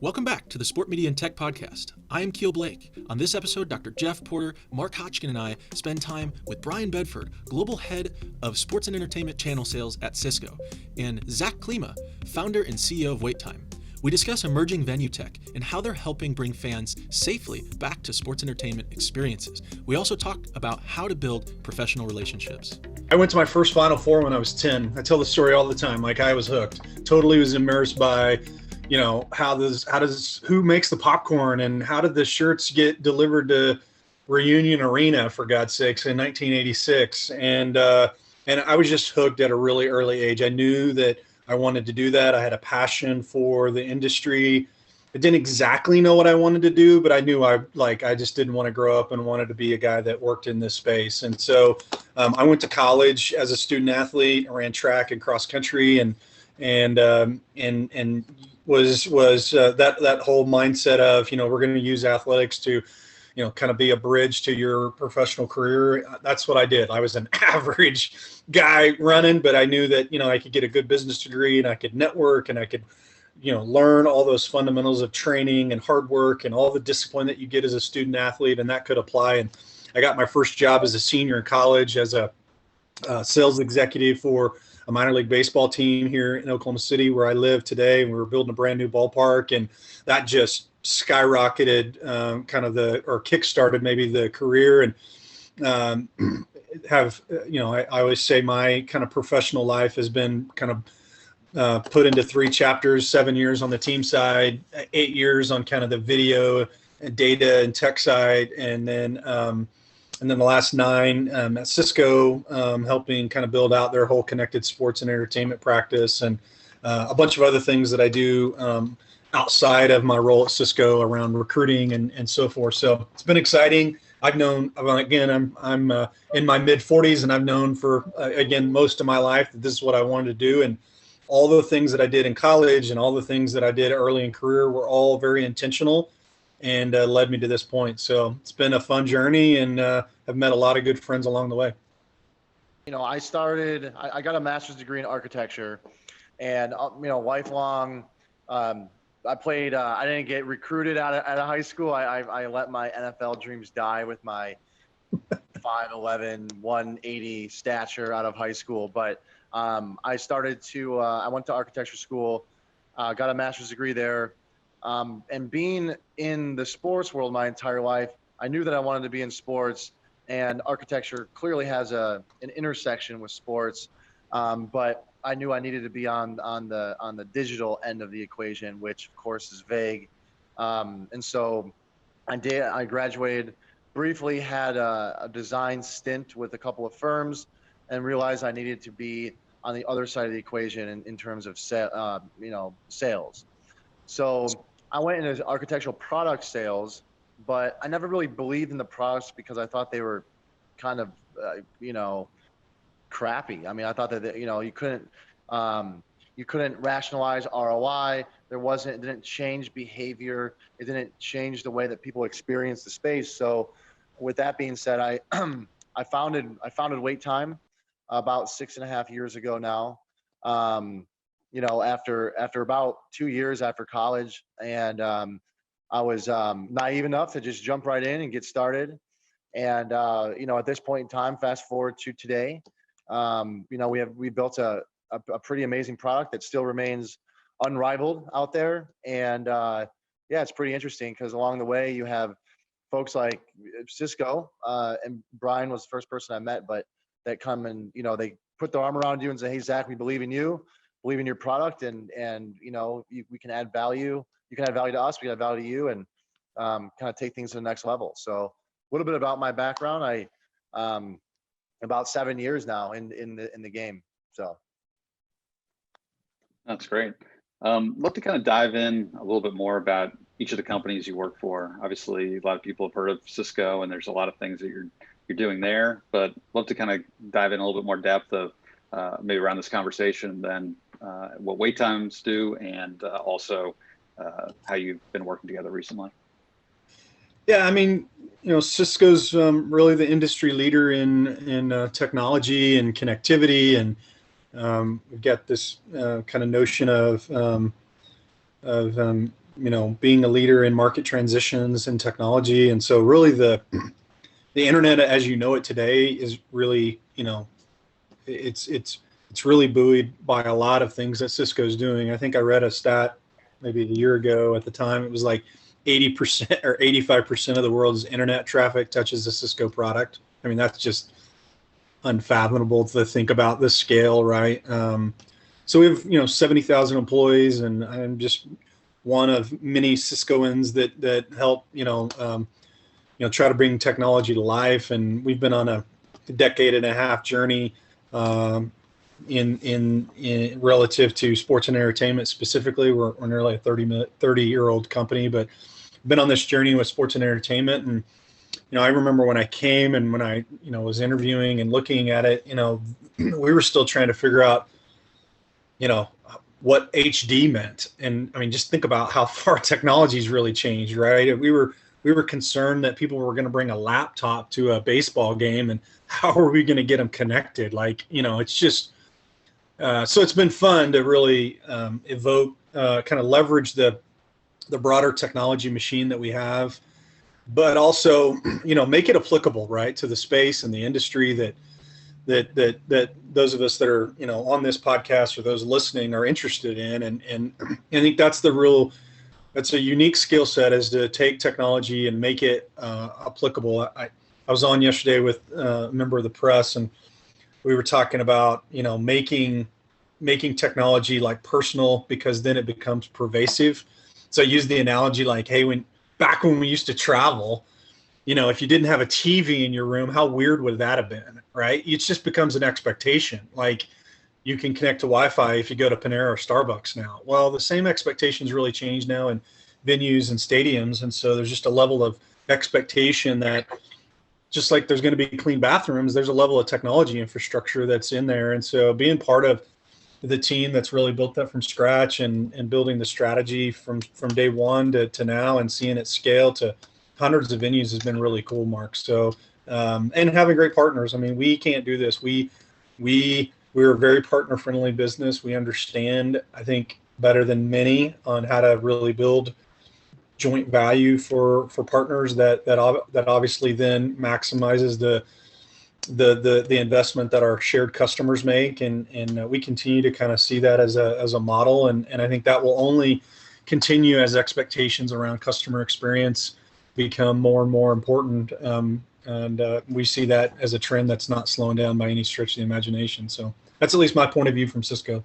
Welcome back to the Sport Media and Tech Podcast. I am Keel Blake. On this episode, Dr. Jeff Porter, Mark Hotchkin, and I spend time with Bryan Bedford, Global Head of Sports and Entertainment Channel Sales at Cisco, and Zack Klima, Founder and CEO of WaitTime. We discuss emerging venue tech and how they're helping bring fans safely back to sports entertainment experiences. We also talk about how to build professional relationships. I went to my first Final Four when I was 10. I tell the story all the time. Like, I was hooked. Totally was immersed by, who makes the popcorn and how did the shirts get delivered to Reunion Arena, for God's sakes, in 1986. And I was just hooked at a really early age. I knew that I wanted to do that. I had a passion for the industry. I didn't exactly know what I wanted to do, but I knew I just didn't want to grow up and wanted to be a guy that worked in this space. And so I went to college as a student athlete. I ran track and cross country and was that whole mindset of, we're going to use athletics to, kind of be a bridge to your professional career. That's what I did. I was an average guy running, but I knew that, I could get a good business degree and I could network and I could, learn all those fundamentals of training and hard work and all the discipline that you get as a student athlete, and that could apply. And I got my first job as a senior in college as a sales executive for a minor league baseball team here in Oklahoma City, where I live today. And we were building a brand new ballpark, and that just skyrocketed or kickstarted maybe the career. And I always say my kind of professional life has been kind of put into 3 chapters: 7 years on the team side, 8 years on kind of the video and data and tech side, and then the last 9 at Cisco, helping kind of build out their whole connected sports and entertainment practice, and a bunch of other things that I do outside of my role at Cisco around recruiting and so forth. So it's been exciting. I'm in my mid 40s, and I've known for most of my life that this is what I wanted to do. And all the things that I did in college and all the things that I did early in career were all very intentional and led me to this point. So it's been a fun journey, and I've met a lot of good friends along the way. I got a master's degree in architecture, and, lifelong, I played, I didn't get recruited out of high school. I let my NFL dreams die with my 5'11", 180 stature out of high school. But I went to architecture school, got a master's degree there. And being in the sports world my entire life, I knew that I wanted to be in sports, and architecture clearly has an intersection with sports. But I knew I needed to be on the digital end of the equation, which of course is vague. And so I graduated, briefly had a design stint with a couple of firms, and realized I needed to be on the other side of the equation in terms of sales. So I went into architectural product sales, but I never really believed in the products because I thought they were kind of, crappy. I mean, I thought that, you couldn't rationalize ROI. It didn't change behavior. It didn't change the way that people experience the space. So with that being said, I founded WaitTime about 6.5 years ago now. After about 2 years after college, and I was naive enough to just jump right in and get started. And at this point in time, fast forward to today, we built a pretty amazing product that still remains unrivaled out there. And it's pretty interesting because along the way you have folks like Cisco, and Bryan was the first person I met, but that come and they put their arm around you and say, "Hey, Zack, we believe in you, believe in your product, and we can add value. You can add value to us, we can add value to you, and kind of take things to the next level." So a little bit about my background. I about 7 years now in the game. So that's great. Love to kind of dive in a little bit more about each of the companies you work for. Obviously, a lot of people have heard of Cisco, and there's a lot of things that you're doing there, but love to kind of dive in a little bit more depth of maybe around this conversation than what WaitTimes do, and also how you've been working together recently. Yeah, I mean, Cisco's really the industry leader in technology and connectivity, and we've got this kind of notion of being a leader in market transitions and technology. And so really the internet as you know it today is really, it's really buoyed by a lot of things that Cisco's doing. I think I read a stat maybe a year ago. At the time, it was like 80% or 85% of the world's internet traffic touches a Cisco product. I mean, that's just unfathomable to think about this scale, right? So we have 70,000 employees, and I'm just one of many Ciscoans that help try to bring technology to life. And we've been on a decade and a half journey in relative to sports and entertainment specifically. We're nearly a 30-year-old company, but been on this journey with sports and entertainment. And I remember when I came and when I was interviewing and looking at it, we were still trying to figure out what HD meant. And I mean, just think about how far technology's really changed, right? We were concerned that people were going to bring a laptop to a baseball game, and how are we going to get them connected? Like, it's just, so it's been fun to really evoke, kind of leverage the broader technology machine that we have, but also, make it applicable, right, to the space and the industry that those of us that are, on this podcast or those listening are interested in. And I think that's that's a unique skill set, is to take technology and make it applicable. I was on yesterday with a member of the press, and we were talking about, making technology like personal, because then it becomes pervasive. So I use the analogy like, hey, back when we used to travel, if you didn't have a TV in your room, how weird would that have been, right? It just becomes an expectation. Like, you can connect to Wi-Fi if you go to Panera or Starbucks now. Well, the same expectations really changed now in venues and stadiums. And so there's just a level of expectation that, just like there's going to be clean bathrooms, there's a level of technology infrastructure that's in there. And so being part of the team that's really built that from scratch and building the strategy from day one to now, and seeing it scale to hundreds of venues has been really cool, Mark. So, and having great partners. I mean, we can't do this. We're a very partner-friendly business. We understand, I think, better than many on how to really build joint value for partners that obviously then maximizes the investment that our shared customers make. And we continue to kind of see that as a model. And I think that will only continue as expectations around customer experience become more and more important. And we see that as a trend that's not slowing down by any stretch of the imagination. So that's at least my point of view from Cisco.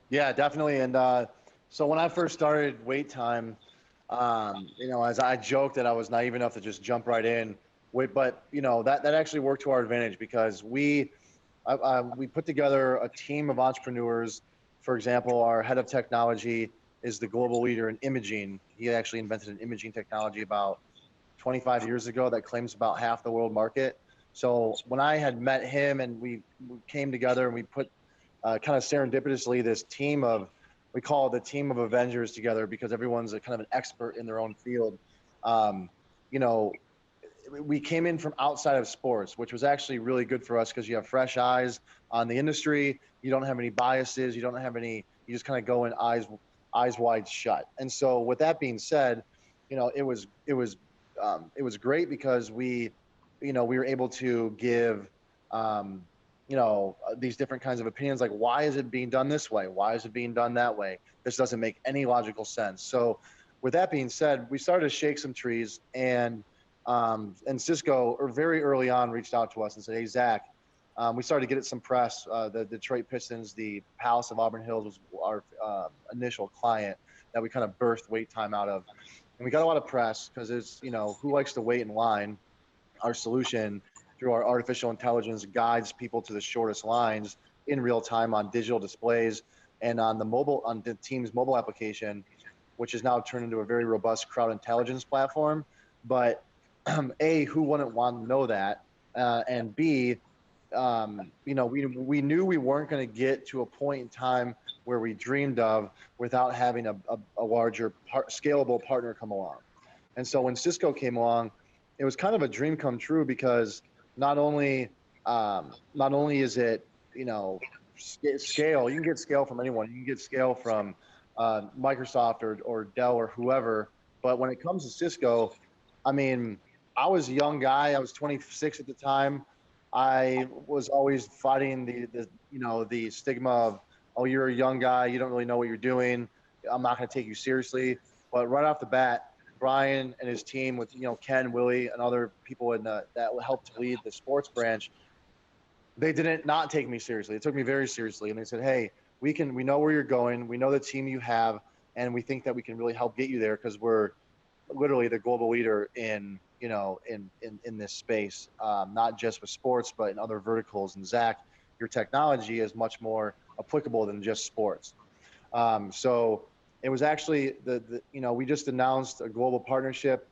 Yeah, definitely. And so when I first started WaitTime, as I joked that I was naive enough to just jump right in, but that actually worked to our advantage, because we put together a team of entrepreneurs. For example, our head of technology is the global leader in imaging. He actually invented an imaging technology about 25 years ago that claims about half the world market. So when I had met him and we came together and we put kind of serendipitously this team of, we call it the team of Avengers together, because everyone's a kind of an expert in their own field. We came in from outside of sports, which was actually really good for us, because you have fresh eyes on the industry. You don't have any biases. You just kind of go in eyes wide shut. And so with that being said, it was great, because we were able to give, these different kinds of opinions, like, why is it being done this way? Why is it being done that way? This doesn't make any logical sense. So with that being said, we started to shake some trees, and Cisco, or very early on, reached out to us and said, hey, Zack, we started to get some press. The Detroit Pistons, the Palace of Auburn Hills was our initial client that we kind of birthed WaitTime out of. And we got a lot of press because it's, who likes to wait in line? Our solution, through our artificial intelligence, guides people to the shortest lines in real time on digital displays and on the team's mobile application, which is now turned into a very robust crowd intelligence platform. But A, who wouldn't want to know that? And B, we knew we weren't going to get to a point in time where we dreamed of without having a larger scalable partner come along. And so when Cisco came along, it was kind of a dream come true, because not only is it, scale, you can get scale from anyone. You can get scale from Microsoft or Dell or whoever. But when it comes to Cisco, I mean, I was a young guy. I was 26 at the time. I was always fighting the stigma of, oh, you're a young guy, you don't really know what you're doing, I'm not going to take you seriously. But right off the bat, Bryan and his team with Ken, Willie, and other people that helped lead the sports branch, they didn't not take me seriously. They took me very seriously, and they said, "Hey, we know where you're going. We know the team you have, and we think that we can really help get you there because we're literally the global leader in this space, not just with sports, but in other verticals. And Zack, your technology is much more applicable than just sports." So it was actually we just announced a global partnership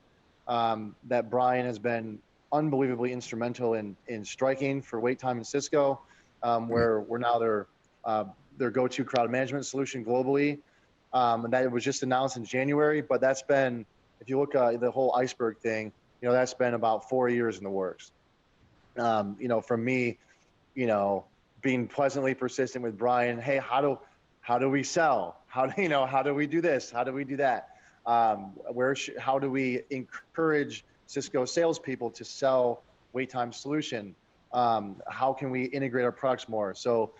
that Bryan has been unbelievably instrumental in striking for WaitTime and Cisco, where we're now their go-to crowd management solution globally. And that was just announced in January, but that's been, if you look at the whole iceberg thing, that's been about 4 years in the works. From me, being pleasantly persistent with Bryan, hey, how do we sell? How do we do this? How do we do that? How do we encourage Cisco salespeople to sell WaitTime solution? How can we integrate our products more? So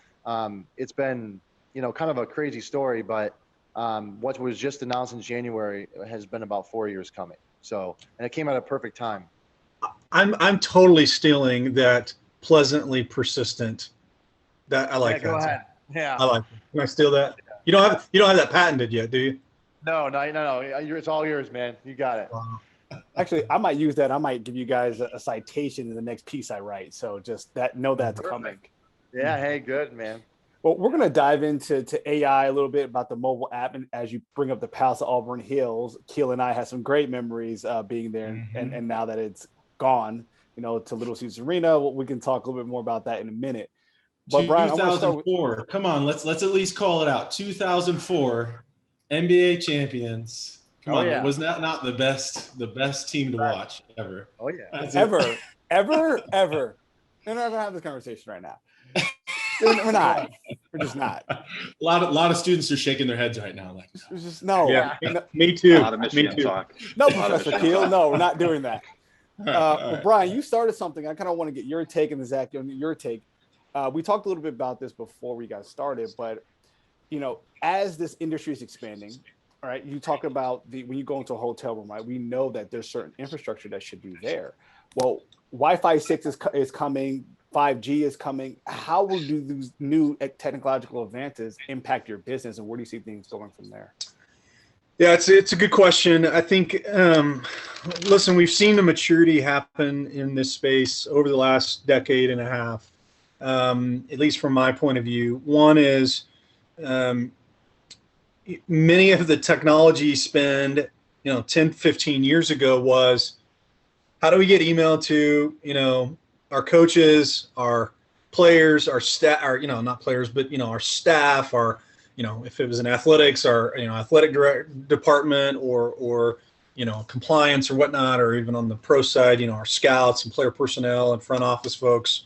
it's been, kind of a crazy story, but what was just announced in January has been about 4 years coming. So, and it came at a perfect time. I'm totally stealing that pleasantly persistent. That I like. Yeah, go ahead. Yeah, I like it. Can I steal that? You don't have that patented yet, do you? No. It's all yours, man. You got it. Wow. Actually, I might use that. I might give you guys a citation in the next piece I write. So just that's Perfect. coming. Yeah. Hey, good, man. Well, we're going to dive into AI a little bit about the mobile app. And as you bring up the Palace of Auburn Hills, Keel and I had some great memories being there. Mm-hmm. And now that it's gone, to Little Caesars Arena, we can talk a little bit more about that in a minute. But Bryan, 2004. Come on, let's at least call it out. 2004 NBA champions. Come on, yeah. Was that not the best team to watch ever? Oh yeah. Ever. We're not gonna have this conversation right now. We're not. We're just not. A lot of students are shaking their heads right now. Like, It's just no. Yeah, no, me too. A lot of Michigan talk. no, Professor Keel. No, we're not doing that. Well, Bryan, you started something. I kind of want to get your take, and Zack, your take. We talked a little bit about this before we got started, but as this industry is expanding, all right, you talk about when you go into a hotel room, right? We know that there's certain infrastructure that should be there. Well, Wi-Fi 6 is coming, 5G is coming. How will these new technological advances impact your business, and where do you see things going from there? Yeah, it's a good question. I think, listen, we've seen the maturity happen in this space over the last decade and a half, at least from my point of view. One is many of the technology spend, 10, 15 years ago was, how do we get email to, our coaches, our players, our staff, not players, but, our staff, our, if it was in athletics, our, athletic department or, compliance or whatnot, or even on the pro side, our scouts and player personnel and front office folks.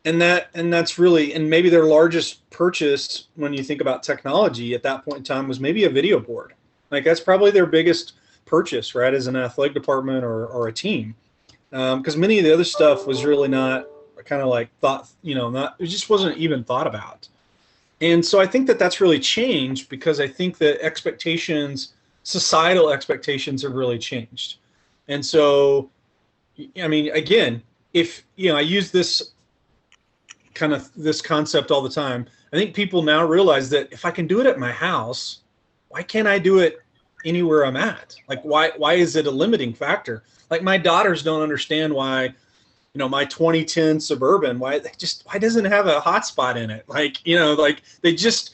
And that's really, and maybe their largest purchase when you think about technology at that point in time was maybe a video board. Like that's probably their biggest purchase, right, as an athletic department or a team. Because many of the other stuff was really not kind of like thought, it just wasn't even thought about. And so I think that that's really changed because I think that societal expectations have really changed. And so, I mean, again, if, I use this concept all the time, I think people now realize that if I can do it at my house, why can't I do it anywhere I'm at? Like, why is it a limiting factor? Like my daughters don't understand why, my 2010 Suburban, why doesn't it have a hotspot in it? Like, like they just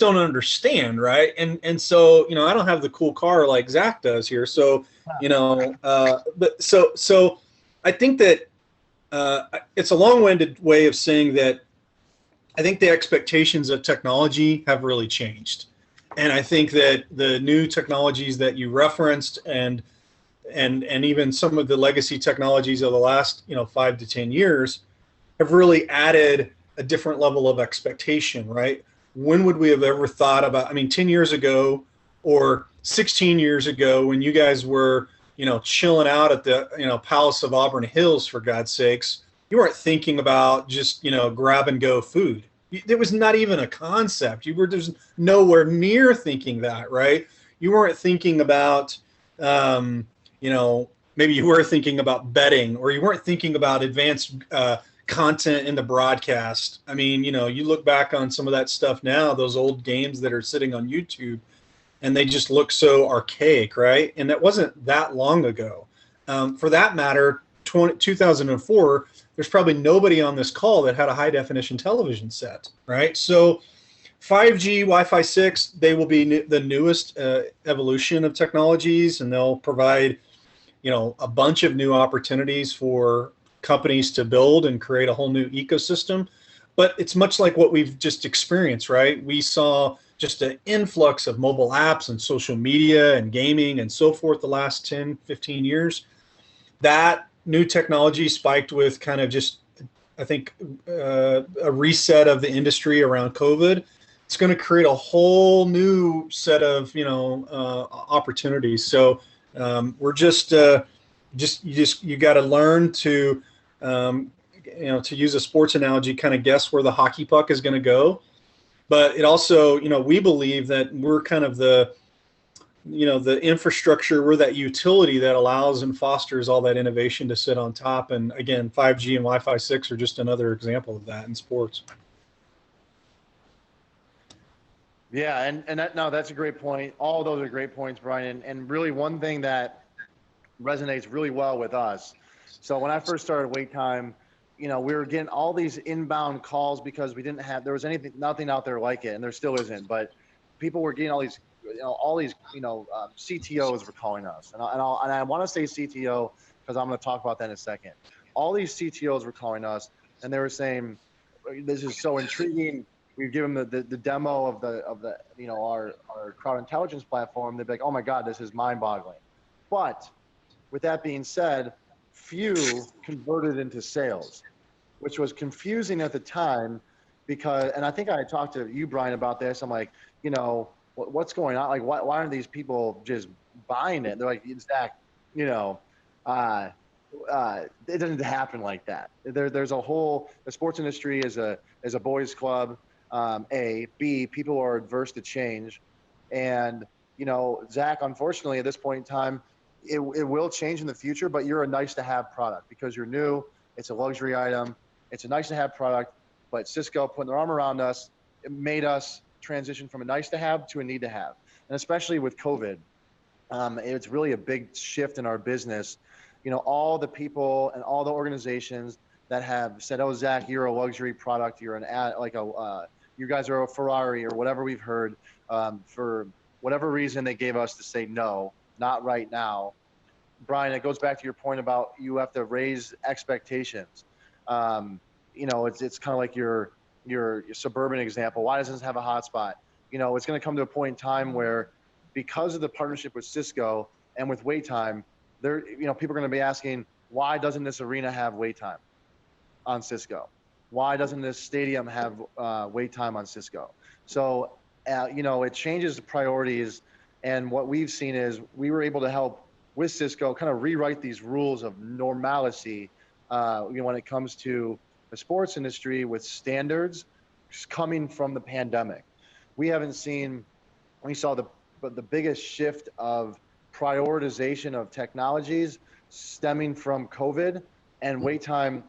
don't understand, right? And so, I don't have the cool car like Zack does here. So, but so I think that it's a long-winded way of saying that I think the expectations of technology have really changed. And I think that the new technologies that you referenced and even some of the legacy technologies of the last 5 to 10 years have really added a different level of expectation, right? when would we have ever thought about, I mean, 10 years ago or 16 years ago when you guys were, chilling out at the, Palace of Auburn Hills, for God's sakes, you weren't thinking about just, grab and go food. There was not even a concept. You were just nowhere near thinking that, right? You weren't thinking about, maybe you were thinking about betting, or you weren't thinking about advanced content in the broadcast. I mean, you look back on some of that stuff now, those old games that are sitting on YouTube, and they just look so archaic, right? And that wasn't that long ago. For that matter, 2004, there's probably nobody on this call that had a high definition television set, right? So 5G, Wi-Fi 6, they will be the newest evolution of technologies, and they'll provide, a bunch of new opportunities for companies to build and create a whole new ecosystem. But it's much like what we've just experienced, right? We saw just an influx of mobile apps and social media and gaming and so forth the last 10, 15 years. That new technology spiked with kind of just, I think, a reset of the industry around COVID. It's going to create a whole new set of, opportunities. So we're you got to learn to, to use a sports analogy, kind of guess where the hockey puck is going to go. But it also, we believe that we're kind of the infrastructure, we're that utility that allows and fosters all that innovation to sit on top. And again, 5G and Wi-Fi 6 are just another example of that in sports. Yeah, and that's a great point. All of those are great points, Bryan. And really one thing that resonates really well with us. So when I first started WaitTime, we were getting all these inbound calls because there was nothing out there like it, and there still isn't. But people were getting all these CTOs were calling us, and I want to say CTO because I'm going to talk about that in a second. All these CTOs were calling us, and they were saying, "This is so intriguing." We'd give them the demo of our crowd intelligence platform. They'd be like, "Oh my God, this is mind-boggling." But with that being said, few converted into sales, which was confusing at the time because, and I think I talked to you, Bryan, about this. I'm like, what's going on? Like, why aren't these people just buying it? They're like, Zack, it doesn't happen like that. There's the sports industry is a boys club. B, people are adverse to change. And, Zack, unfortunately, at this point in time, it will change in the future, but you're a nice to have product because you're new. It's a luxury item. It's a nice to have product, but Cisco putting their arm around us, it made us transition from a nice to have to a need to have. And especially with COVID, it's really a big shift in our business. All the people and all the organizations that have said, "Oh, Zack, you're a luxury product. You're you guys are a Ferrari," or whatever we've heard. For whatever reason, they gave us to say no, not right now. Bryan, it goes back to your point about you have to raise expectations. It's kind of like your suburban example. Why doesn't it have a hotspot? It's going to come to a point in time where, because of the partnership with Cisco and with WaitTime, people are going to be asking, why doesn't this arena have WaitTime on Cisco? Why doesn't this stadium have WaitTime on Cisco? So, it changes the priorities. And what we've seen is we were able to help with Cisco kind of rewrite these rules of normalcy when it comes to the sports industry with standards coming from the pandemic. We saw the biggest shift of prioritization of technologies stemming from COVID, and WaitTime,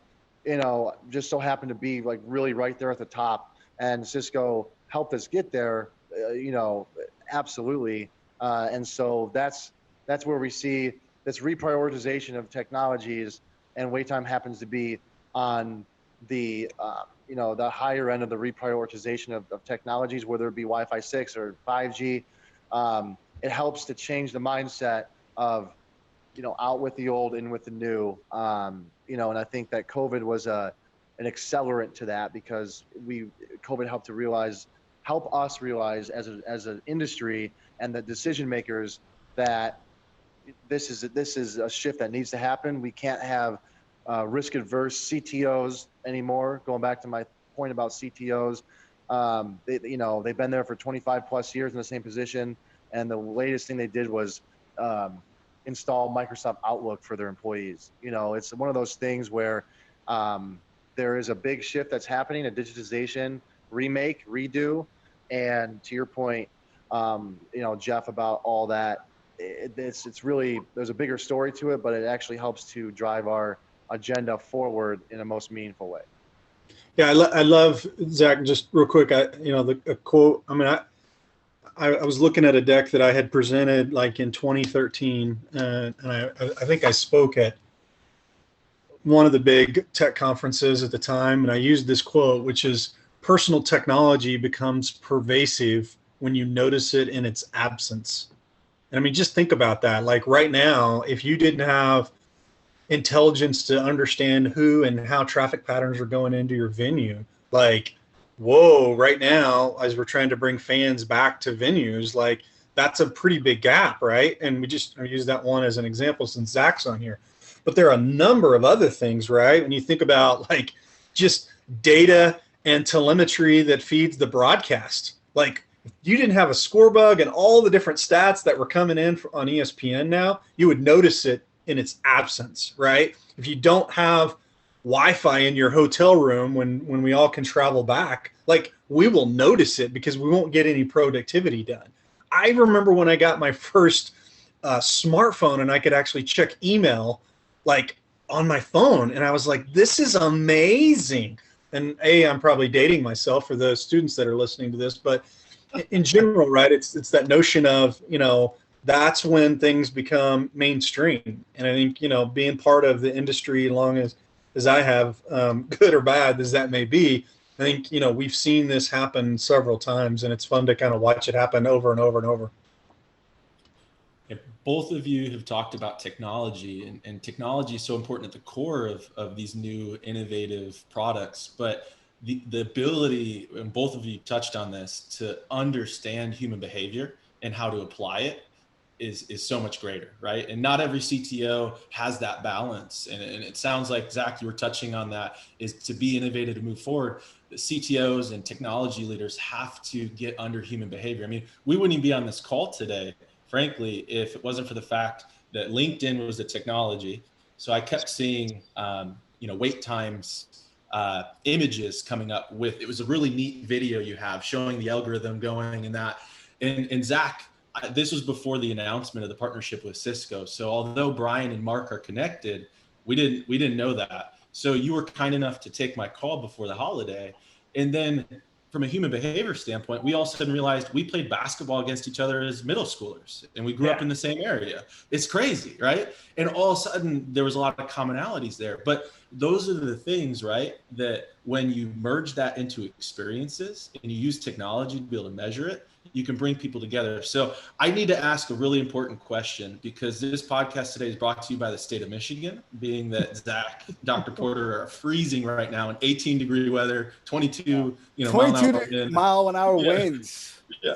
just so happened to be like really right there at the top, and Cisco helped us get there, absolutely. And so that's where we see this reprioritization of technologies, and WaitTime happens to be on the higher end of the reprioritization of technologies, whether it be Wi-Fi 6 or 5G. It helps to change the mindset of, out with the old, in with the new. And I think that COVID was an accelerant to that, because COVID helped us realize as an industry and the decision makers that this is a shift that needs to happen. We can't have risk-adverse CTOs anymore. Going back to my point about CTOs, They've been there for 25 plus years in the same position. And the latest thing they did was install Microsoft Outlook for their employees. It's one of those things where there is a big shift that's happening, a digitization, remake, redo. And to your point, Jeff, about all that, it's really, there's a bigger story to it, but it actually helps to drive our agenda forward in a most meaningful way. Yeah, I love, Zach, just real quick, a quote. I mean, I was looking at a deck that I had presented like in 2013, and I think I spoke at one of the big tech conferences at the time, and I used this quote, which is, personal technology becomes pervasive when you notice it in its absence. And I mean, just think about that. Like right now, if you didn't have intelligence to understand who and how traffic patterns are going into your venue, like, whoa, right now, as we're trying to bring fans back to venues, like that's a pretty big gap, right? And I use that one as an example since Zach's on here. But there are a number of other things, right? When you think about like just data and telemetry that feeds the broadcast, like if you didn't have a score bug and all the different stats that were coming in on ESPN now, you would notice it in its absence, right? If you don't have Wi-Fi in your hotel room when we all can travel back, like we will notice it because we won't get any productivity done. I remember when I got my first smartphone and I could actually check email like on my phone, and I was like, this is amazing. And I'm probably dating myself for the students that are listening to this, but in general, right, it's that notion of, that's when things become mainstream. And I think, being part of the industry as long as I have, good or bad as that may be, I think, we've seen this happen several times, and it's fun to kind of watch it happen over and over and over. Both of you have talked about technology, and technology is so important at the core of these new innovative products, but the ability, and both of you touched on this, to understand human behavior and how to apply it is so much greater, right? And not every CTO has that balance. And it sounds like, Zach, you were touching on that, is to be innovative, to move forward. The CTOs and technology leaders have to get under human behavior. I mean, we wouldn't even be on this call today, frankly, if it wasn't for the fact that LinkedIn was the technology. So I kept seeing, WaitTime's images coming up with, it was a really neat video you have showing the algorithm going and that. And Zach, this was before the announcement of the partnership with Cisco. So although Bryan and Mark are connected, we didn't know that. So you were kind enough to take my call before the holiday. And then from a human behavior standpoint, we all suddenly realized we played basketball against each other as middle schoolers, and we grew up in the same area. It's crazy, right? And all of a sudden there was a lot of commonalities there. But those are the things, right, that when you merge that into experiences and you use technology to be able to measure it, you can bring people together. So I need to ask a really important question, because this podcast today is brought to you by the state of Michigan, being that Zach, Dr. Porter are freezing right now in 18-degree weather, 22, 22 mile an hour winds. Yeah.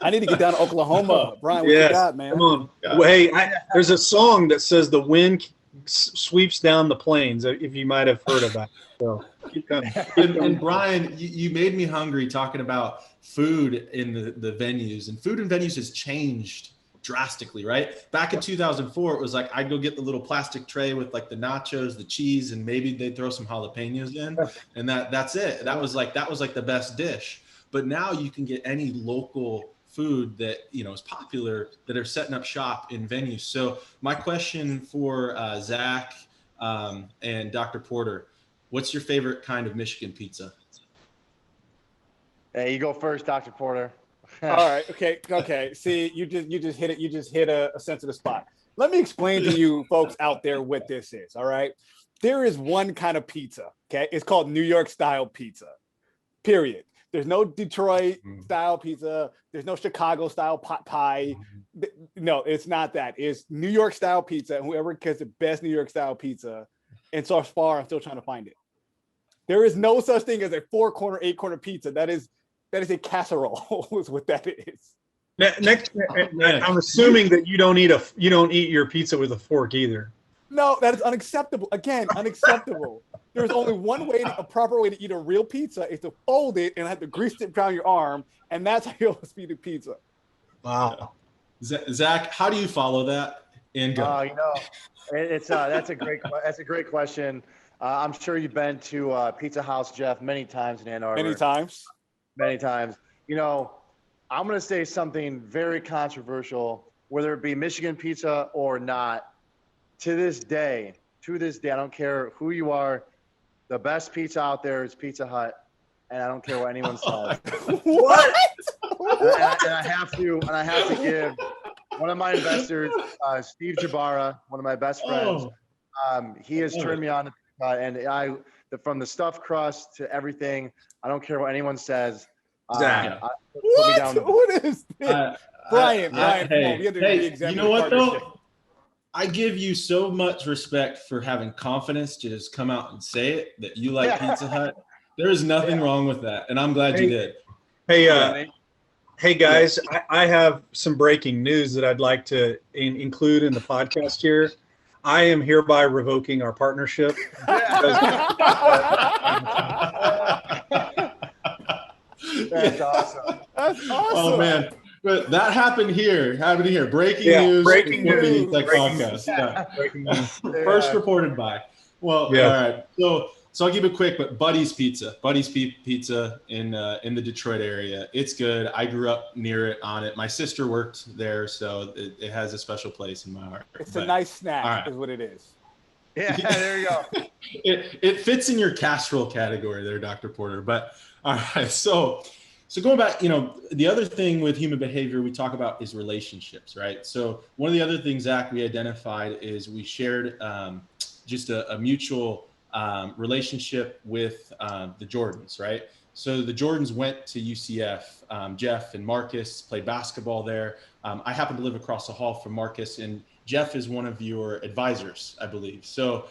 I need to get down to Oklahoma. Bryan, what you got, man? Come on. Well, hey, there's a song that says the wind sweeps down the plains, if you might have heard of that. So keep coming. And Bryan, you made me hungry talking about food in the venues, and food in venues has changed drastically, right? Back in 2004, it was like I'd go get the little plastic tray with like the nachos, the cheese, and maybe they'd throw some jalapenos in, and that's it. That was like the best dish. But now you can get any local food that is popular that are setting up shop in venues. So my question for Zach and Dr. Porter, what's your favorite kind of Michigan pizza? Hey, you go first, Dr. Porter. All right. Okay. See, you just hit it. You just hit a sensitive spot. Let me explain to you folks out there what this is. All right. There is one kind of pizza. Okay. It's called New York style pizza, period. There's no Detroit style pizza. There's no Chicago style pot pie. No, it's not that. It's New York style pizza. And whoever gets the best New York style pizza, and so far, I'm still trying to find it. There is no such thing as a 4-corner, 8-corner pizza. That is a casserole is what that is. Next, I'm assuming that you don't eat your pizza with a fork either. No, that is unacceptable. Again, unacceptable. there's only one way, a proper way to eat a real pizza is to fold it and have to grease it down your arm, and that's how you'll speed a pizza. Wow. Zach, how do you follow that? And go. It's that's a great question. I'm sure you've been to Pizza House, Jeff, many times in Ann Arbor. Many times. Many times. I'm going to say something very controversial, whether it be Michigan pizza or not. To this day, I don't care who you are, the best pizza out there is Pizza Hut, and I don't care what anyone says. What? And I have to give one of my investors, Steve Jabara, one of my best friends. He has turned me on to Pizza Hut, and from the stuffed crust to everything, I don't care what anyone says. Zach. What is this? Bryan, come on, we have to re-examine you know what partnership. though? I give you so much respect for having confidence to just come out and say it that you like Pizza Hut. There is nothing wrong with that, and I'm glad you did. Hey guys, I have some breaking news that I'd like to include in the podcast here. I am hereby revoking our partnership. That's awesome. That's awesome. Oh man. But that happened here. Breaking news. Breaking news. Podcast. Yeah. Breaking news. First reported by. Well, all right. So I'll keep it quick, but Buddy's Pizza in the Detroit area. It's good. I grew up near it, on it. My sister worked there, so it has a special place in my heart. It's a nice snack, is what it is. Yeah, there you go. It fits in your casserole category there, Dr. Porter. But all right, so going back, the other thing with human behavior we talk about is relationships, right? So one of the other things, Zach, we identified is we shared just a mutual relationship with the Jordans, right? So the Jordans went to UCF. Jeff and Marcus played basketball there. I happen to live across the hall from Marcus, and Jeff is one of your advisors, I believe. So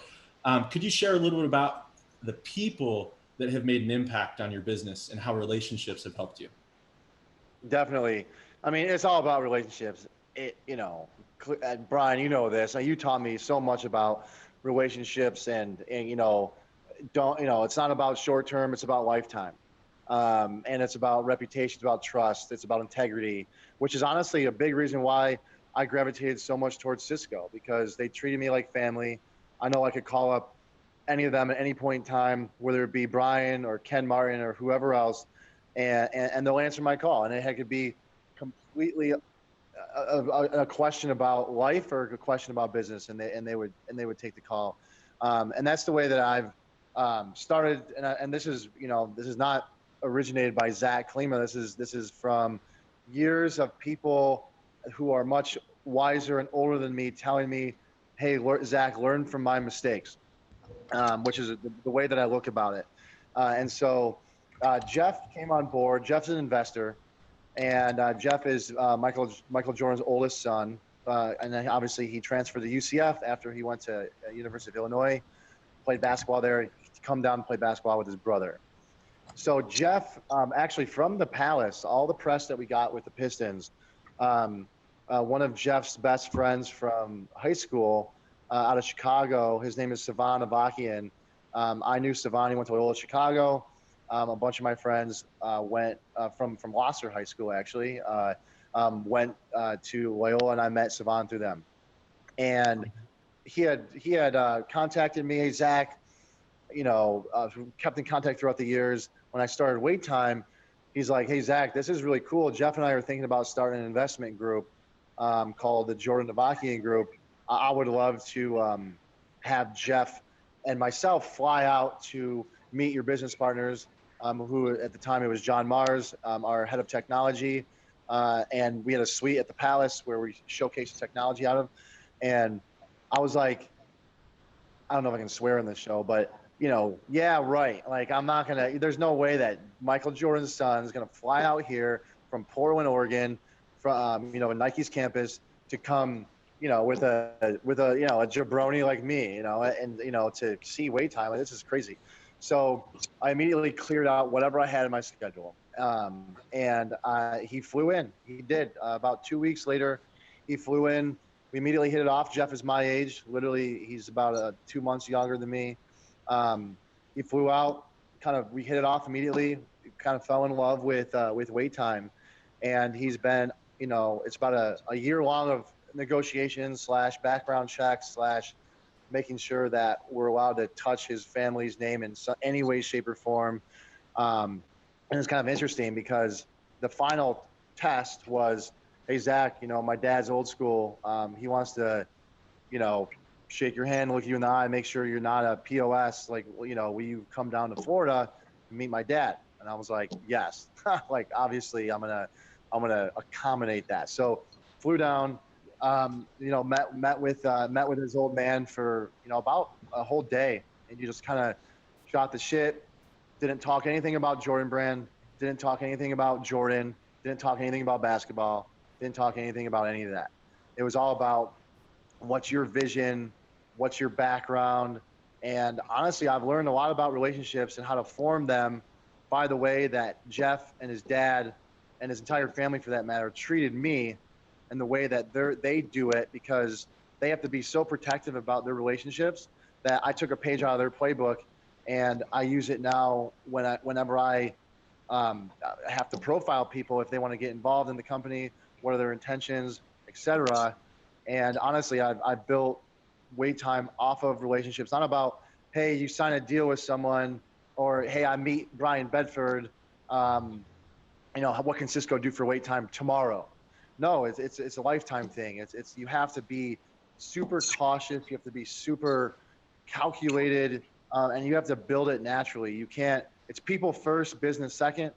could you share a little bit about the people that have made an impact on your business and how relationships have helped you? Definitely. I mean, it's all about relationships. Bryan, you know this. You taught me so much about relationships, and it's not about short term, it's about lifetime. And it's about reputation, it's about trust, it's about integrity, which is honestly a big reason why I gravitated so much towards Cisco, because they treated me like family. I know I could call up any of them at any point in time, whether it be Bryan or Ken Martin or whoever else, and they'll answer my call. And it could be completely a question about life or a question about business, and they would take the call. And that's the way that I've started. And this is not originated by Zack Klima. This is from years of people who are much wiser and older than me telling me, "Hey, Zack, learn from my mistakes." Which is the way that I look about it. And so Jeff came on board. Jeff's an investor, and Jeff is Michael Jordan's oldest son. And then obviously he transferred to UCF after he went to University of Illinois, played basketball there. He come down and play basketball with his brother. So Jeff, actually from the Palace, all the press that we got with the Pistons, one of Jeff's best friends from high school, out of Chicago. His name is Savan Avakian. I knew Savan. He went to Loyola Chicago. A bunch of my friends went from Gloucester High School, actually, went to Loyola, and I met Savan through them. And he had contacted me, "Hey, Zack," kept in contact throughout the years. When I started WaitTime, he's like, "Hey, Zack, this is really cool. Jeff and I are thinking about starting an investment group called the Jordan Avakian Group. I would love to have Jeff and myself fly out to meet your business partners," who at the time it was John Mars, our head of technology. And we had a suite at the Palace where we showcased the technology out of. And I was like, I don't know if I can swear in this show, but yeah, right. Like, there's no way that Michael Jordan's son is going to fly out here from Portland, Oregon, from, Nike's campus to come, with a jabroni like me, and to see WaitTime. This is crazy. So I immediately cleared out whatever I had in my schedule. And he flew in. He did. About 2 weeks later, he flew in. We immediately hit it off. Jeff is my age. Literally, he's about 2 months younger than me. he flew out, we hit it off immediately, kind of fell in love with WaitTime. And he's been, it's about a year long of negotiations / background checks / making sure that we're allowed to touch his family's name in any way, shape, or form. And it's kind of interesting because the final test was, hey, Zach, my dad's old school. He wants to, shake your hand, look you in the eye, make sure you're not a POS. Like, will you come down to Florida and meet my dad? And I was like, yes. Like, obviously, I'm gonna accommodate that. So, flew down, met with his old man for about a whole day, and you just kind of shot the shit. Didn't talk anything about Jordan Brand. Didn't talk anything about Jordan. Didn't talk anything about basketball. Didn't talk anything about any of that. It was all about what's your vision, what's your background. And honestly, I've learned a lot about relationships and how to form them by the way that Jeff and his dad and his entire family, for that matter, treated me, and the way that they do it, because they have to be so protective about their relationships that I took a page out of their playbook and I use it now whenever I have to profile people if they want to get involved in the company, what are their intentions, etc. And honestly, I've built WaitTime off of relationships. Not about, hey, you sign a deal with someone, or hey, I meet Bryan Bedford. What can Cisco do for WaitTime tomorrow? No, it's a lifetime thing. It's you have to be super cautious. You have to be super calculated, and you have to build it naturally. You can't. It's people first, business second,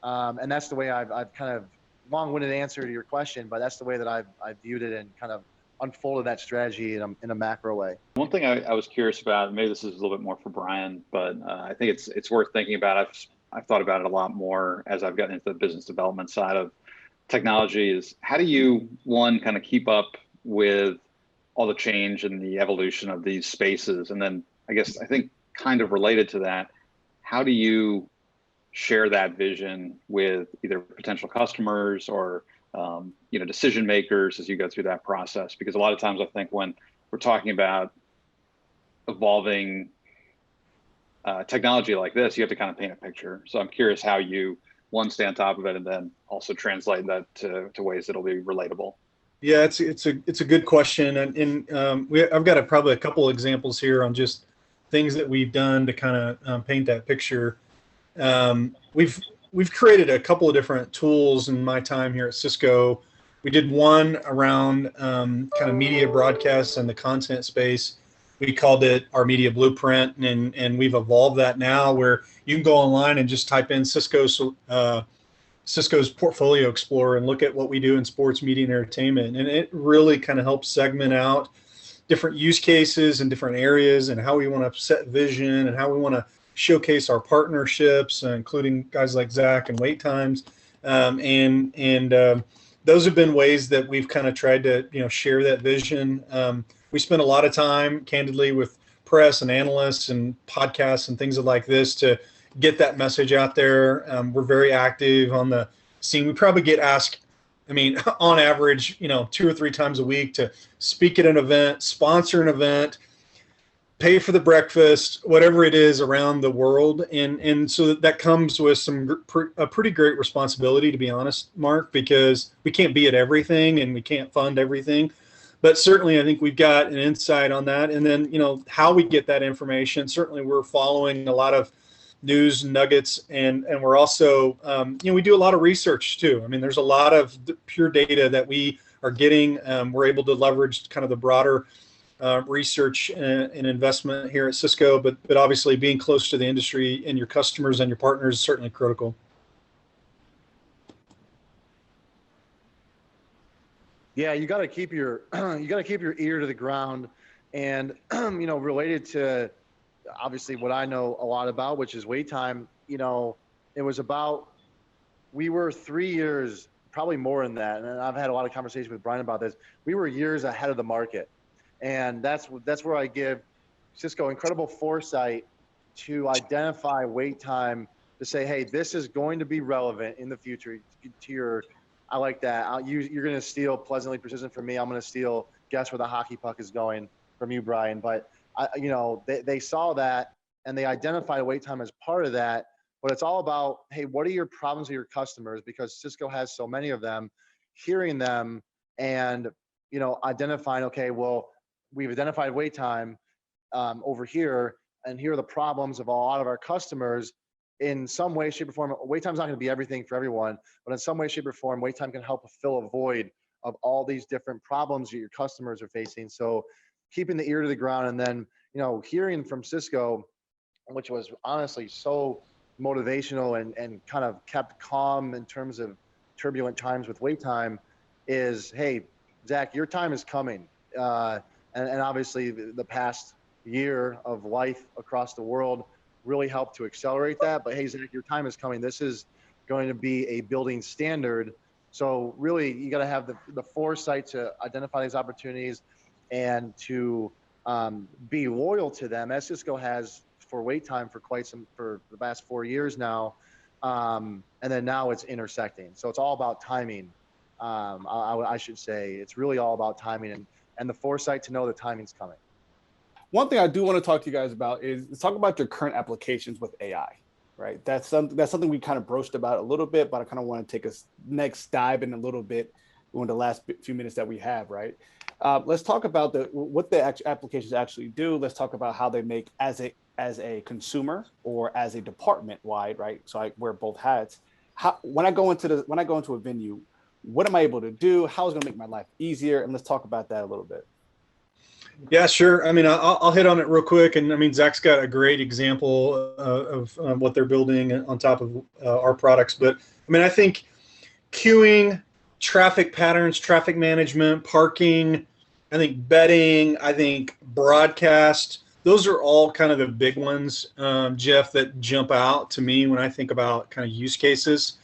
and that's the way I've kind of long-winded answer to your question, but that's the way that I've viewed it and kind of unfolded that strategy in a macro way. One thing I was curious about, maybe this is a little bit more for Bryan, but I think it's worth thinking about. I've thought about it a lot more as I've gotten into the business development side of technology. Is how do you, one, kind of keep up with all the change and the evolution of these spaces, and then I think kind of related to that, how do you share that vision with either potential customers or decision makers as you go through that process? Because a lot of times I think when we're talking about evolving technology like this, you have to kind of paint a picture. So I'm curious how you, one, stay on top of it, and then also translate that to ways that'll be relatable. Yeah, it's a good question, and I've got probably a couple examples here on just things that we've done to kind of paint that picture. We've created a couple of different tools in my time here at Cisco. We did one around kind of media broadcasts and the content space. We called it our media blueprint, and we've evolved that now where you can go online and just type in Cisco's Portfolio Explorer and look at what we do in sports, media, and entertainment. And it really kind of helps segment out different use cases and different areas and how we want to set vision and how we want to showcase our partnerships, including guys like Zack and WaitTimes. Those have been ways that we've kind of tried to, share that vision. We spend a lot of time, candidly, with press and analysts and podcasts and things like this to get that message out there. We're very active on the scene. We probably get asked, on average, 2 or 3 times a week to speak at an event, sponsor an event, pay for the breakfast, whatever it is around the world. And so that comes with a pretty great responsibility, to be honest, Mark, because we can't be at everything and we can't fund everything. But certainly I think we've got an insight on that. And then, how we get that information, certainly we're following a lot of news nuggets, and we're also, we do a lot of research too. There's a lot of pure data that we are getting. We're able to leverage kind of the broader research and investment here at Cisco, but obviously being close to the industry and your customers and your partners is certainly critical. Yeah, you got to keep your ear to the ground, and related to obviously what I know a lot about, which is WaitTime. It was about, we were 3 years, probably more than that, and I've had a lot of conversations with Bryan about this. We were years ahead of the market. And that's where I give Cisco incredible foresight to identify WaitTime, to say, hey, this is going to be relevant in the future to your, I like that. You're going to steal pleasantly persistent from me. I'm going to steal guess where the hockey puck is going from you, Bryan. But they saw that, and they identify WaitTime as part of that. But it's all about, hey, what are your problems with your customers? Because Cisco has so many of them, hearing them and, identifying, okay, well, we've identified WaitTime over here, and here are the problems of a lot of our customers. In some way, shape, or form, WaitTime's not going to be everything for everyone, but in some way, shape, or form, WaitTime can help fill a void of all these different problems that your customers are facing. So keeping the ear to the ground, and then, hearing from Cisco, which was honestly so motivational and kind of kept calm in terms of turbulent times with WaitTime, is, hey, Zack, your time is coming. And obviously the past year of life across the world really helped to accelerate that. But hey, Zack, your time is coming. This is going to be a building standard. So really, you got to have the foresight to identify these opportunities and to be loyal to them, as Cisco has for WaitTime for the past 4 years now. And then now it's intersecting. So it's all about timing. I should say it's really all about timing and the foresight to know the timing's coming. One thing I do want to talk to you guys about is talk about your current applications with AI, right? That's something we kind of broached about a little bit, but I kind of want to take a next dive in a little bit in the last few minutes that we have, right? Let's talk about what the applications actually do. Let's talk about how they make as a consumer or as a department wide, right? So I wear both hats. When I go into a venue, what am I able to do? How is it going to make my life easier? And let's talk about that a little bit. Yeah, sure. I mean, I'll hit on it real quick. And I mean, Zach's got a great example of what they're building on top of our products. But I mean, I think queuing, traffic patterns, traffic management, parking, I think betting, I think broadcast, those are all kind of the big ones, Jeff, that jump out to me when I think about kind of use cases.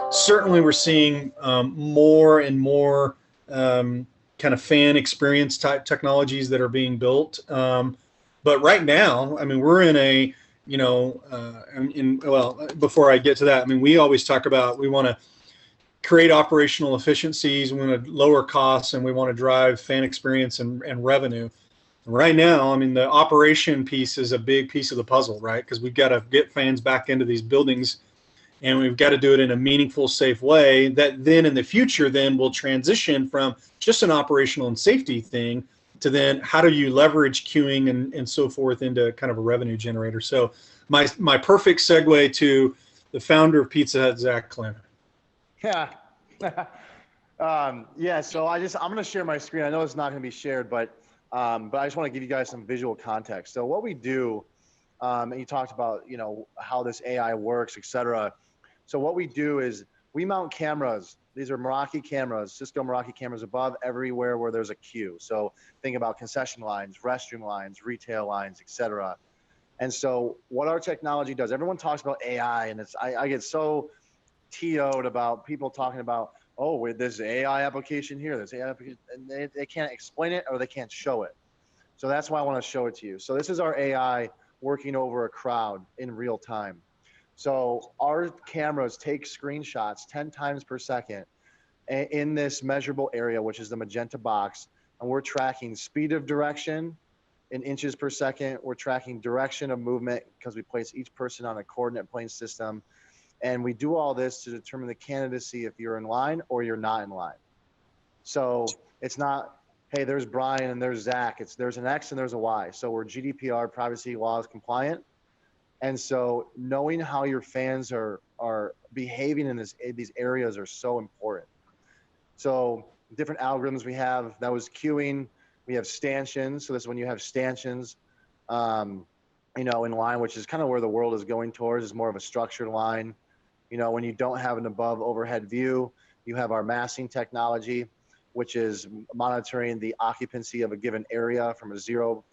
Certainly we're seeing more and more kind of fan experience type technologies that are being built. But right now, I mean, we're in a, before I get to that, I mean, we always talk about, we want to create operational efficiencies, we want to lower costs, and we want to drive fan experience and revenue. Right now, I mean, the operation piece is a big piece of the puzzle, right? Because we've got to get fans back into these buildings, and we've got to do it in a meaningful, safe way that then in the future then will transition from just an operational and safety thing to then how do you leverage queuing and so forth into kind of a revenue generator. So my perfect segue to the founder of Pizza Hut, Zack Klima. Yeah. So I'm going to share my screen. I know it's not going to be shared, but I just want to give you guys some visual context. So what we do, and you talked about, how this AI works, et cetera. So what we do is we mount cameras. These are Meraki cameras, Cisco Meraki cameras above everywhere where there's a queue. So think about concession lines, restroom lines, retail lines, et cetera. And so what our technology does, everyone talks about AI, and I get so TO'd about people talking about, oh, there's an AI application here, there's AI application, and they can't explain it or they can't show it. So that's why I want to show it to you. So this is our AI working over a crowd in real time. So our cameras take screenshots 10 times per second in this measurable area, which is the magenta box. And we're tracking speed of direction in inches per second. We're tracking direction of movement because we place each person on a coordinate plane system. And we do all this to determine the candidacy if you're in line or you're not in line. So it's not, hey, there's Bryan and there's Zack. There's an X and there's a Y. So we're GDPR privacy laws compliant. And so knowing how your fans are behaving in these areas are so important. So different algorithms we have, that was queuing. We have stanchions. So this is when you have stanchions, in line, which is kind of where the world is going towards, is more of a structured line. When you don't have an above overhead view, you have our massing technology, which is monitoring the occupancy of a given area from a 0%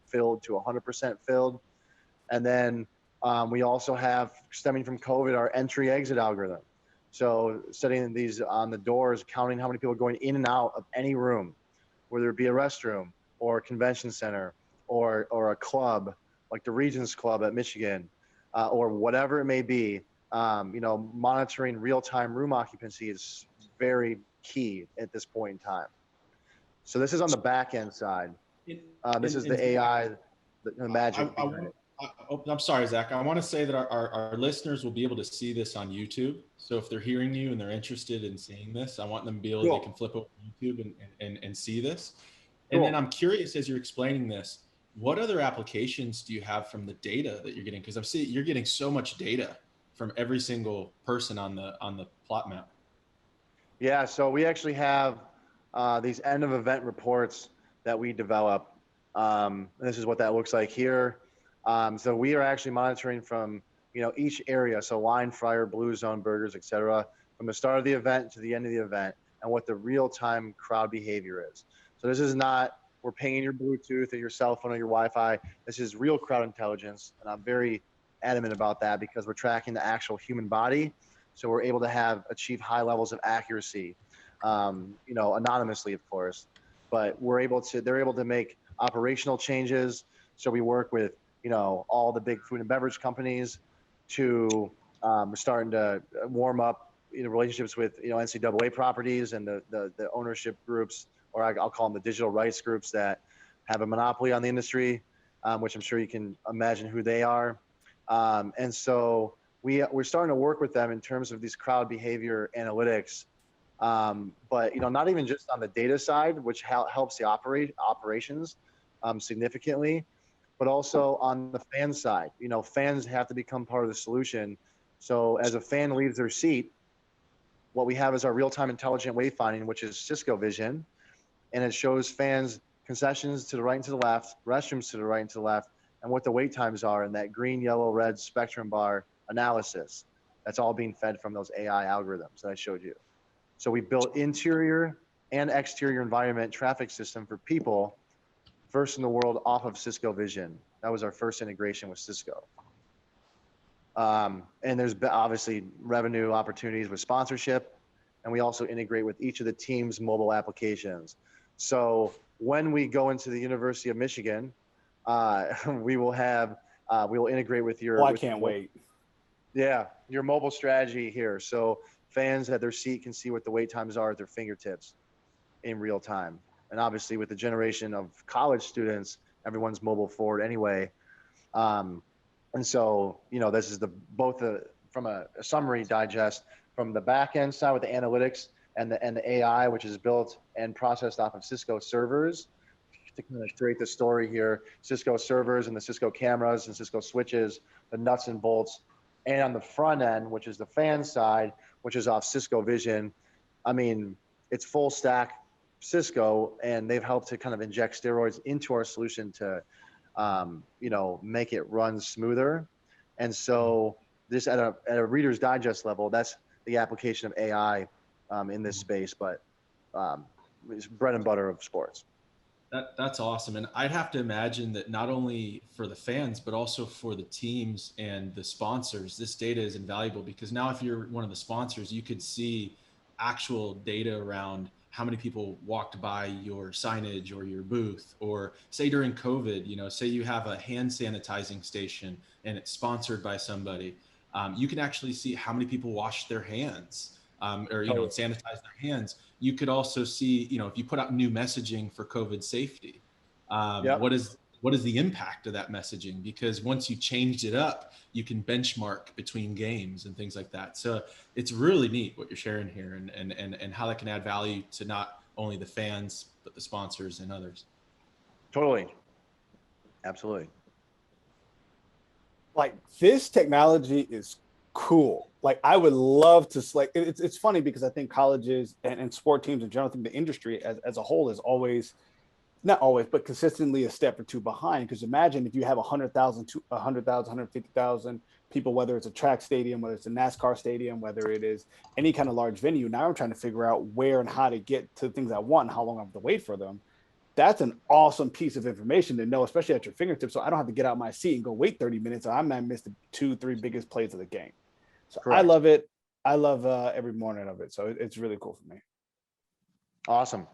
filled to 100% filled. And then we also have, stemming from COVID, our entry exit algorithm. So setting these on the doors, counting how many people are going in and out of any room, whether it be a restroom or a convention center or a club like the Regents Club at Michigan, or whatever it may be. Monitoring real-time room occupancy is very key at this point in time. So this is on the back end side. This is the AI, the magic. I'm sorry, Zach. I want to say that our listeners will be able to see this on YouTube. So if they're hearing you and they're interested in seeing this, I want them to be able, they can flip over to YouTube and see this. And then I'm curious, as you're explaining this, what other applications do you have from the data that you're getting? Because I'm seeing you're getting so much data from every single person on the plot map. Yeah, so we actually have these end of event reports that we develop. This is what that looks like here. So we are actually monitoring from each area, so line, fryer, blue zone, burgers, etc., from the start of the event to the end of the event, and what the real-time crowd behavior is. So this is not we're pinging your Bluetooth or your cell phone or your Wi-Fi. This is real crowd intelligence, and I'm very adamant about that because we're tracking the actual human body, so we're able to achieve high levels of accuracy, anonymously, of course, but they're able to make operational changes. So we work with all the big food and beverage companies to we're starting to warm up relationships with NCAA properties and the ownership groups, or I'll call them the digital rights groups that have a monopoly on the industry, which I'm sure you can imagine who they are. And so we're starting to work with them in terms of these crowd behavior analytics, but not even just on the data side, which helps the operations significantly, but also on the fan side. Fans have to become part of the solution. So as a fan leaves their seat, what we have is our real-time intelligent wayfinding, which is Cisco Vision, and it shows fans concessions to the right and to the left, restrooms to the right and to the left, and what the wait times are in that green, yellow, red spectrum bar analysis. That's all being fed from those AI algorithms that I showed you. So we built interior and exterior environment traffic system for people, first in the world off of Cisco Vision. That was our first integration with Cisco. And there's obviously revenue opportunities with sponsorship, and we also integrate with each of the team's mobile applications. So when we go into the University of Michigan, we will integrate with your. Oh, I can't wait. Yeah, your mobile strategy here. So fans at their seat can see what the wait times are at their fingertips in real time. And obviously with the generation of college students, everyone's mobile forward anyway. And so, this is from a summary digest from the back end side with the analytics and the AI, which is built and processed off of Cisco servers to kind of create the story here. Cisco servers and the Cisco cameras and Cisco switches, the nuts and bolts. And on the front end, which is the fan side, which is off Cisco Vision, I mean, it's full stack Cisco, and they've helped to kind of inject steroids into our solution to make it run smoother. And so this at a Reader's Digest level, that's the application of AI in this space, but it's bread and butter of sports. That's awesome. And I'd have to imagine that not only for the fans, but also for the teams and the sponsors, this data is invaluable, because now if you're one of the sponsors, you could see actual data around how many people walked by your signage or your booth, or say during COVID, say you have a hand sanitizing station and it's sponsored by somebody, you can actually see how many people wash their hands or sanitize their hands. You could also see, if you put out new messaging for COVID safety, what is the impact of that messaging? Because once you changed it up, you can benchmark between games and things like that. So it's really neat what you're sharing here, and how that can add value to not only the fans, but the sponsors and others. Totally. Absolutely. Like, this technology is cool. Like, I would love to, it's funny because I think colleges and sport teams in general, I think the industry as a whole is always, not always, but consistently a step or two behind. Because imagine if you have 100,000, 150,000 people, whether it's a track stadium, whether it's a NASCAR stadium, whether it is any kind of large venue. Now I'm trying to figure out where and how to get to the things I want and how long I have to wait for them. That's an awesome piece of information to know, especially at your fingertips. So I don't have to get out my seat and go wait 30 minutes. I might miss the 2-3 biggest plays of the game. So correct. I love it. I love every morning of it. So it's really cool for me. Awesome.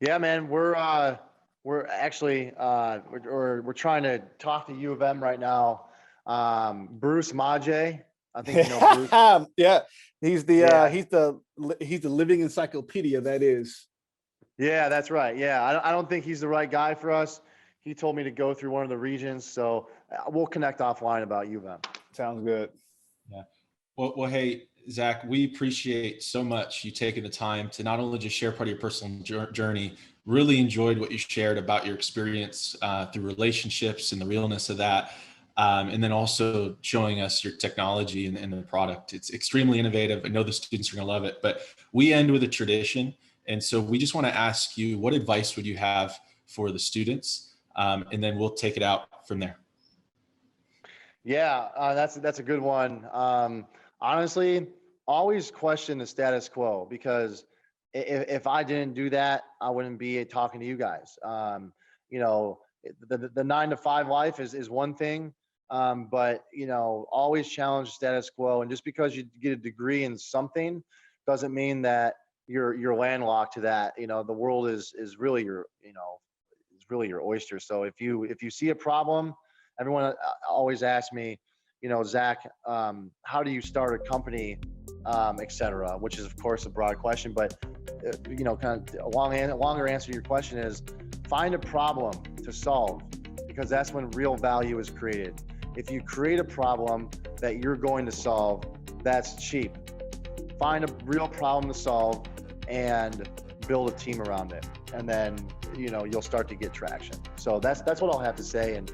Yeah, man, we're actually we're trying to talk to U of M right now. Bruce Maje, I think you know Bruce. Yeah, he's the living encyclopedia that is. Yeah, that's right. Yeah, I don't think he's the right guy for us. he told me to go through one of the regions. So we'll connect offline about UVM. Sounds good. Yeah. Well, hey, Zack, we appreciate so much you taking the time to not only just share part of your personal journey, really enjoyed what you shared about your experience through relationships and the realness of that. And then also showing us your technology and the product. It's extremely innovative. I know the students are going to love it, but we end with a tradition. And so we just want to ask you, what advice would you have for the students? And then we'll take it out from there. Yeah, that's a good one. Honestly, always question the status quo, because if I didn't do that, I wouldn't be talking to you guys. You know, the 9-to-5 life is one thing, but you know, always challenge status quo. And just because you get a degree in something doesn't mean that you're landlocked to that. You know, the world is really your, you know, is really your oyster. So if you see a problem, everyone always asks me, you know, Zack, how do you start a company, et cetera, which is of course a broad question, but you know, kind of a longer answer to your question is find a problem to solve, because that's when real value is created. If you create a problem that you're going to solve, that's cheap. Find a real problem to solve and build a team around it. And then, you know, you'll start to get traction. So that's what I'll have to say. And,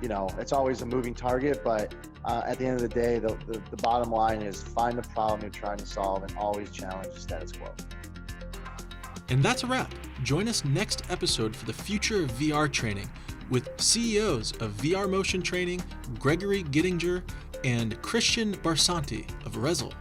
you know, it's always a moving target, but at the end of the day, the bottom line is find the problem you're trying to solve and always challenge the status quo. And that's a wrap. Join us next episode for the future of VR training with CEOs of VR Motion Training, Gregory Gittinger and Christian Barsanti of Rezel.